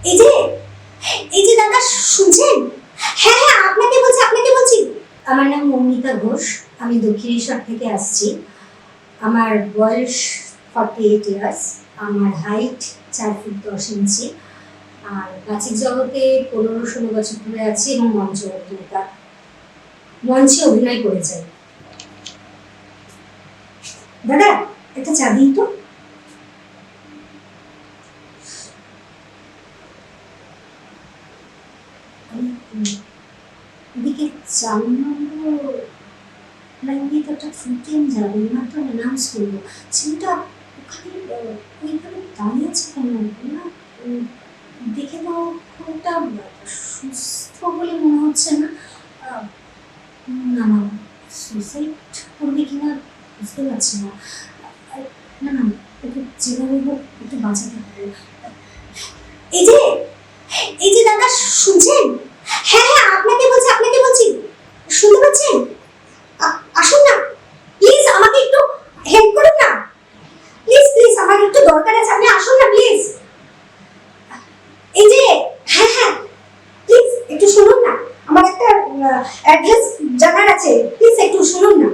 এই যে এই যে দাদা শুনছেন? হ্যাঁ হ্যাঁ, আপনাকে বলছি। আমার নাম মৌমিতা ঘোষ, আমি দক্ষিণেশ্বর থেকে আসছি। আমার বয়স 48 ইয়ার্স, আমার হাইট 4 ফুট 10 ইঞ্চি, আর বাচিক জগতে 15-16 বছর ধরে আছি এবং মঞ্চে অভিনয় করে যাই। দাদা একটা চা দিন তো। এদিকে 4 নম্বর লাইন দিয়ে তো একটা ফুটেন যাবে না, তো অ্যানাউন্স করবো। ছেলেটা ওখানে ওইভাবে দাঁড়িয়ে আছে কেন না? দেখে তো খুব একটা সুস্থ বলে মনে হচ্ছে না। না না, সুইসাইড করবে কিনা বুঝতে পারছি না। না না, ওকে যেভাবে হোক একটু বাঁচাতে হবে। এই যে এই যে দাদা শুনছেন? হ্যাঁ হ্যাঁ, আপনাকে বলছি। শুনতে পাচ্ছেন? আসুন না, প্লিজ আমাকে একটু হেল্প করুন না। প্লিজ আমার একটু দরকার আছে, আপনি আসুন না প্লিজ। এই যে হ্যাঁ হ্যাঁ, প্লিজ একটু শুনুন না, আমার একটা অ্যাড্রেস জানার আছে, প্লিজ একটু শুনুন না।